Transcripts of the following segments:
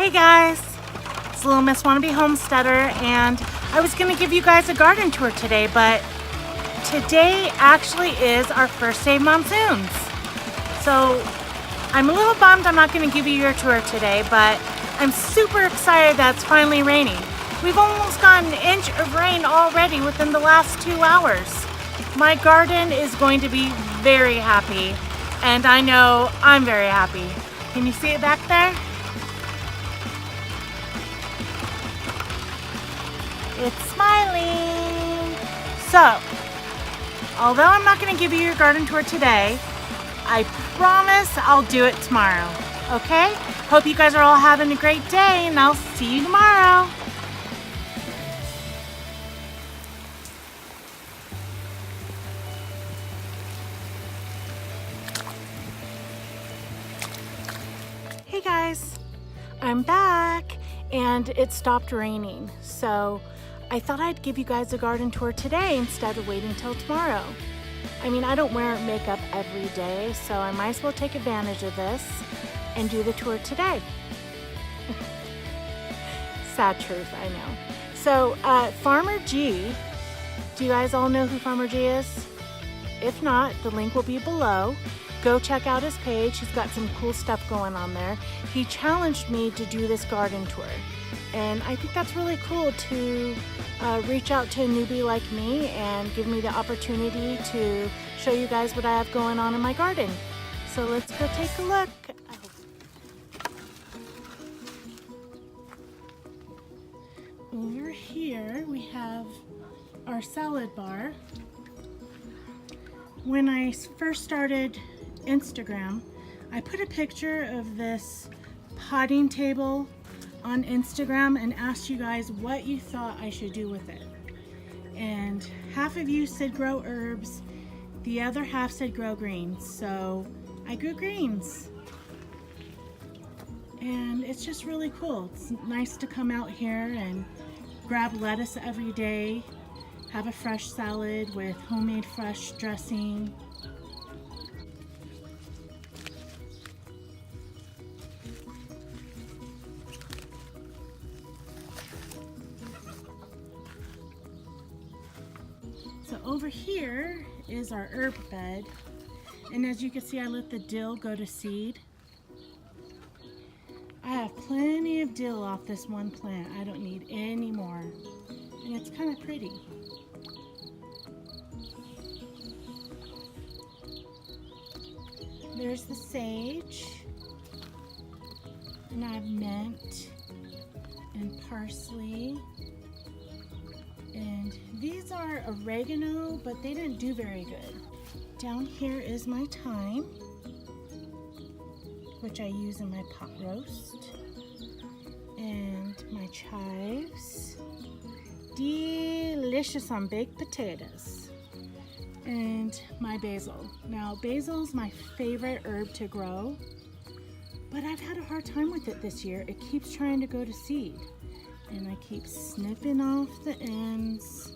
Hey guys, it's Little Miss Wannabe Homesteader, and I was going to give you guys a garden tour today, but today actually is our first day of monsoons. So I'm a little bummed I'm not going to give you your tour today, but I'm super excited that it's finally raining. We've almost gotten an inch of rain already within the last 2 hours. My garden is going to be very happy, and I know I'm very happy. Can you see it back there? It's smiling. So, although I'm not going to give you your garden tour today, I promise I'll do it tomorrow. Okay? Hope you guys are all having a great day, and I'll see you tomorrow. Hey guys, I'm back, and it stopped raining, so I thought I'd give you guys a garden tour today instead of waiting till tomorrow. I mean, I don't wear makeup every day, so I might as well take advantage of this and do the tour today. Sad truth, I know. So, Farmer G, do you guys all know who Farmer G is? If not, the link will be below. Go check out his page. He's got some cool stuff going on there. He challenged me to do this garden tour, and I think that's really cool to reach out to a newbie like me and give me the opportunity to show you guys what I have going on in my garden. So let's go take a look. Over here we have our salad bar. When I first started Instagram, I put a picture of this potting table on Instagram and asked you guys what you thought I should do with it. And half of you said grow herbs, the other half said grow greens. So I grew greens. And it's just really cool. It's nice to come out here and grab lettuce every day, have a fresh salad with homemade fresh dressing. So over here is our herb bed, and as you can see, I let the dill go to seed. I have plenty of dill off this one plant. I don't need any more, and it's kind of pretty. There's the sage, and I have mint and parsley. And these are oregano, but they didn't do very good. Down here is my thyme, which I use in my pot roast. And my chives. Delicious on baked potatoes. And my basil. Now, basil's my favorite herb to grow, but I've had a hard time with it this year. It keeps trying to go to seed, and I keep snipping off the ends.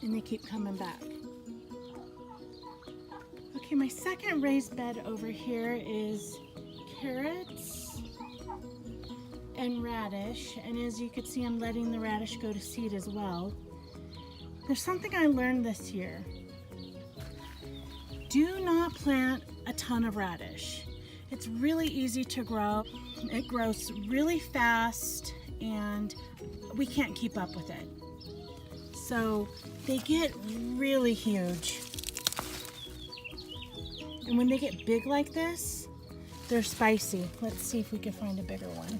And they keep coming back. Okay, my second raised bed over here is carrots and radish. And as you can see, I'm letting the radish go to seed as well. There's something I learned this year. Do not plant a ton of radish. It's really easy to grow. It grows really fast, and we can't keep up with it. So they get really huge. And when they get big like this, they're spicy. Let's see if we can find a bigger one.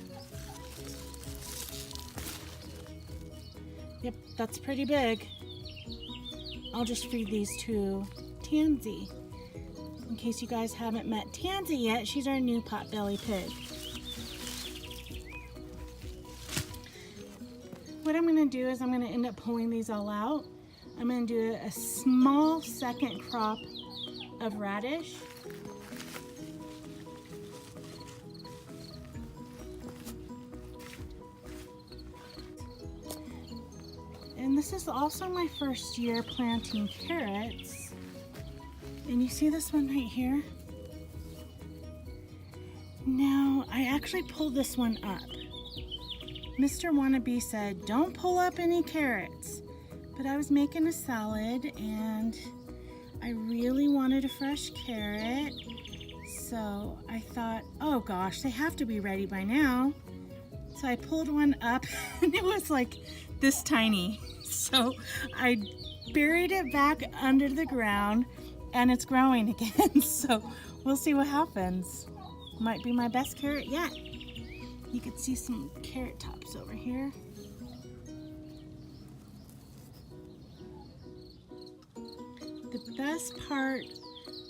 Yep, that's pretty big. I'll just feed these to Tansy. In case you guys haven't met Tansy yet, she's our new potbelly pig. What I'm going to do is I'm going to end up pulling these all out. I'm going to do a small second crop of radish. And the this is also my first year planting carrots. And you see this one right here? Now, I actually pulled this one up. Mr. Wannabe said, don't pull up any carrots. But I was making a salad and I really wanted a fresh carrot. So I thought, oh gosh, they have to be ready by now. So I pulled one up and it was like this tiny. So I buried it back under the ground and it's growing again. So we'll see what happens. Might be my best carrot yet. You can see some carrot tops over here. The best part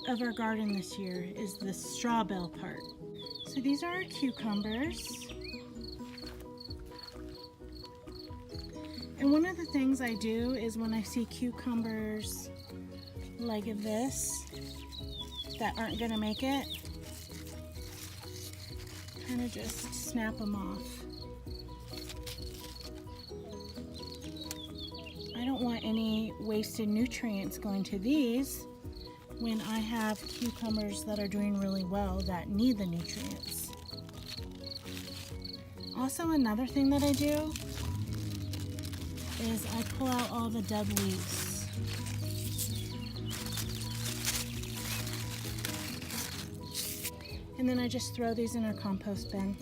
of our garden this year is the straw bale part. So these are our cucumbers. And one of the things I do is when I see cucumbers like this that aren't gonna make it, kind of just snap them off. I don't want any wasted nutrients going to these when I have cucumbers that are doing really well that need the nutrients. Also, another thing that I do is I pull out all the dead leaves. And then I just throw these in our compost bin.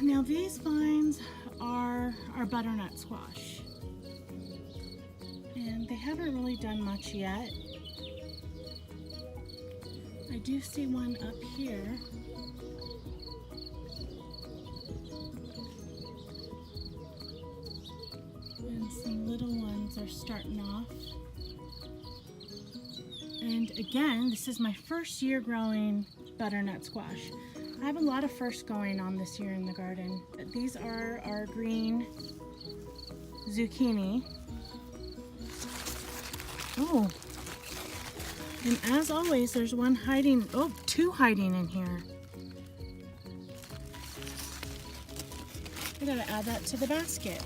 Now these vines are our butternut squash, and they haven't really done much yet. I do see one up here. And some little ones are starting off. And again, this is my first year growing butternut squash. I have a lot of firsts going on this year in the garden. These are our green zucchini. Oh, and as always, there's one hiding, oh, two hiding in here. I gotta add that to the basket.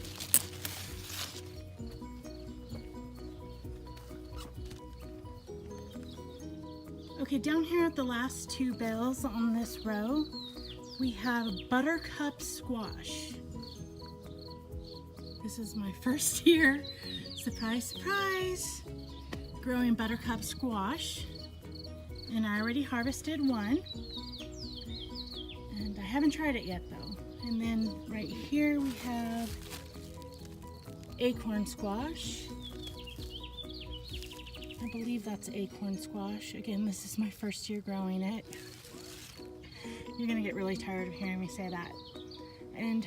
Okay, down here at the last two bales on this row, we have buttercup squash. This is my first year, surprise, surprise, growing buttercup squash. And I already harvested one. And I haven't tried it yet though. And then right here we have acorn squash. I believe that's acorn squash. Again, this is my first year growing it. You're gonna get really tired of hearing me say that. And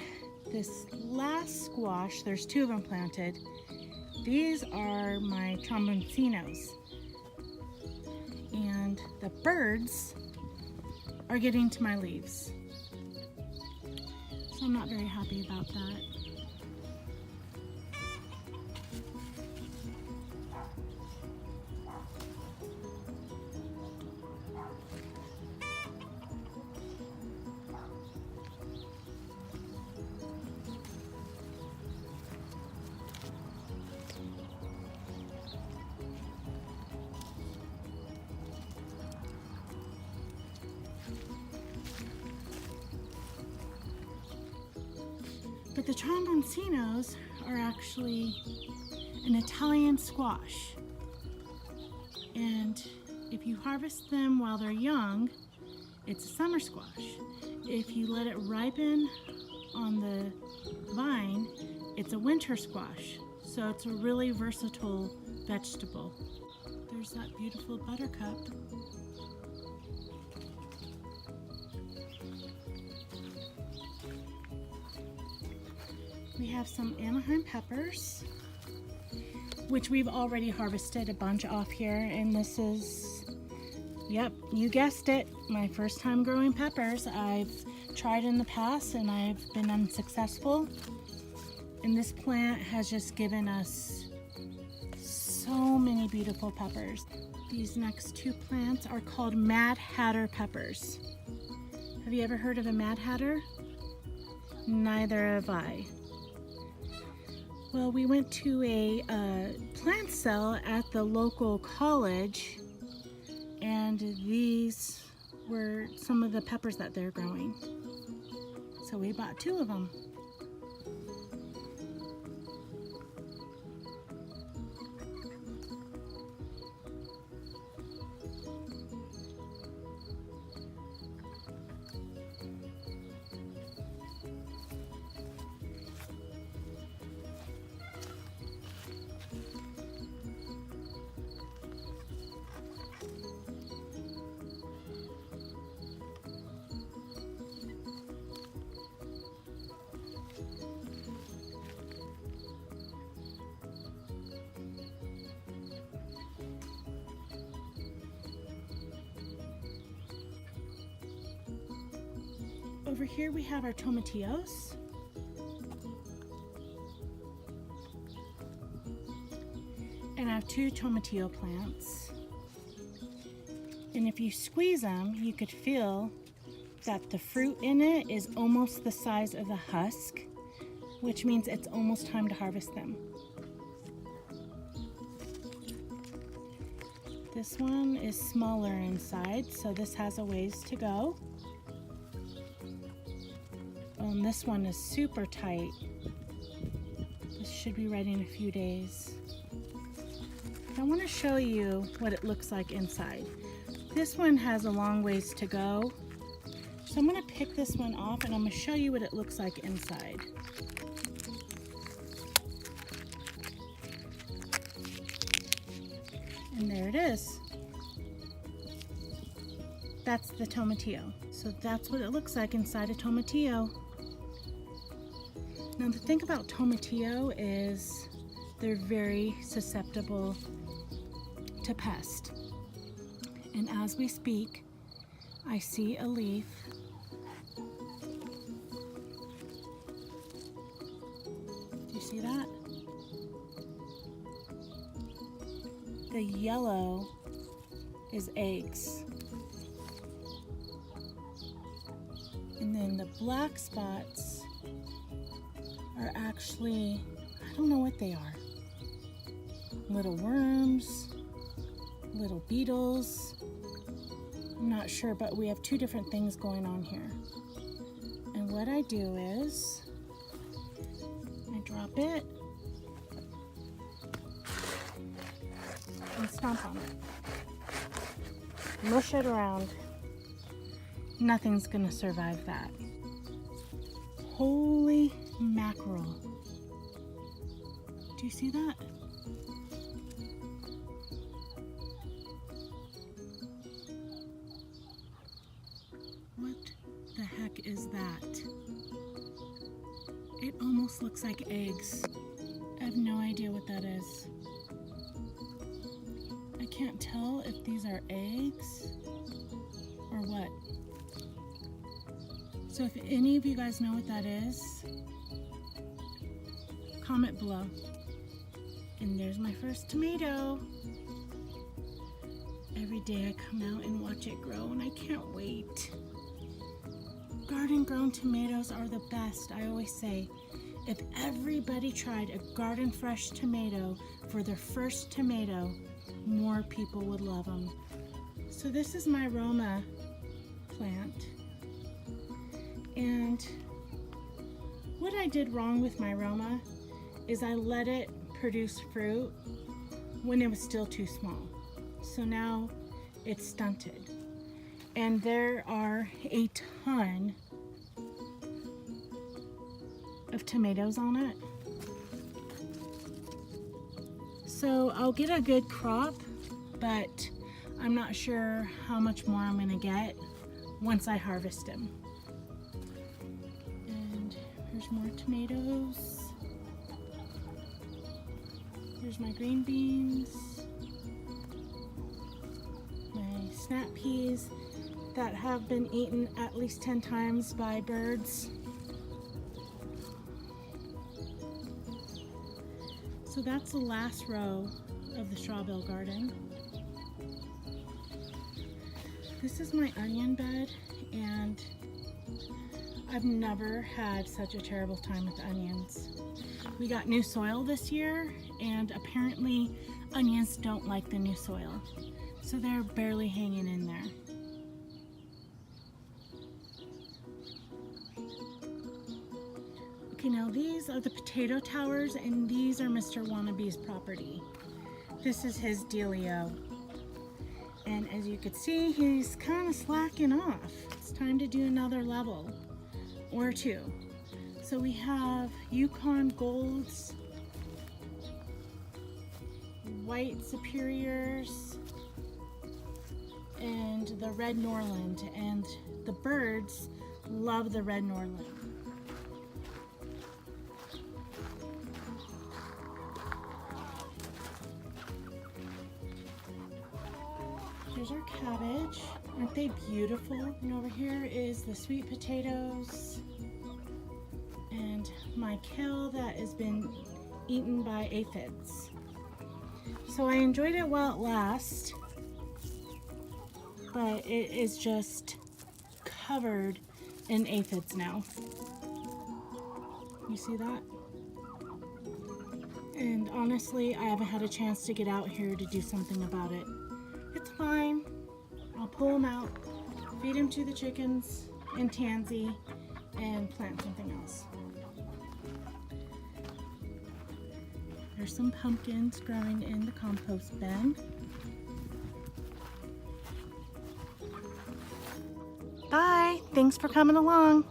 this last squash, there's two of them planted. These are my tromboncinos. And the birds are getting to my leaves. So I'm not very happy about that. But the tromboncinos are actually an Italian squash. And if you harvest them while they're young, it's a summer squash. If you let it ripen on the vine, it's a winter squash. So it's a really versatile vegetable. There's that beautiful buttercup. We have some Anaheim peppers, which we've already harvested a bunch off here, and this is, yep, you guessed it, my first time growing peppers. I've tried in the past and I've been unsuccessful, and this plant has just given us so many beautiful peppers. These next two plants are called Mad Hatter peppers. Have you ever heard of a Mad Hatter? Neither have I. Well, we went to a plant sale at the local college, and these were some of the peppers that they're growing. So we bought 2 of them. Over here we have our tomatillos. And I have 2 tomatillo plants. And if you squeeze them, you could feel that the fruit in it is almost the size of the husk, which means it's almost time to harvest them. This one is smaller inside, so this has a ways to go. And this one is super tight. This should be ready in a few days. I want to show you what it looks like inside. This one has a long ways to go. So I'm going to pick this one off and I'm going to show you what it looks like inside. And there it is. That's the tomatillo. So that's what it looks like inside a tomatillo. Now the thing about tomatillo is they're very susceptible to pest. And as we speak, I see a leaf. Do you see that? The yellow is eggs. And then the black spots are actually, I don't know what they are. Little worms, little beetles. I'm not sure, but we have 2 different things going on here. And what I do is, I drop it and stomp on it. Mush it around. Nothing's gonna survive that. Holy mackerel. Do you see that? What the heck is that? It almost looks like eggs. I have no idea what that is. I can't tell if these are eggs or what. So if any of you guys know what that is, comment below. And there's my first tomato. Every day I come out and watch it grow and I can't wait. Garden grown tomatoes are the best. I always say, if everybody tried a garden fresh tomato for their first tomato, more people would love them. So this is my Roma plant. And what I did wrong with my Roma is I let it produce fruit when it was still too small. So now it's stunted. And there are a ton of tomatoes on it. So I'll get a good crop, but I'm not sure how much more I'm gonna get once I harvest them. And here's more tomatoes. Here's my green beans, my snap peas that have been eaten at least 10 times by birds. So that's the last row of the straw bale garden. This is my onion bed, and I've never had such a terrible time with onions. We got new soil this year, and apparently onions don't like the new soil, so they're barely hanging in there. Okay, now these are the potato towers, and these are Mr. Wannabe's property. This is his dealio. And as you can see, he's kind of slacking off. It's time to do another level or two. So we have Yukon Golds, White Superiors, and the Red Norland. And the birds love the Red Norland. Here's our cabbage. Aren't they beautiful? And over here is the sweet potatoes and my kale that has been eaten by aphids. So I enjoyed it while it lasts, but it is just covered in aphids now. You see that? And honestly, I haven't had a chance to get out here to do something about it. It's fine. I'll pull them out, feed them to the chickens and Tansy, and plant something else. There's some pumpkins growing in the compost bin. Bye. Thanks for coming along.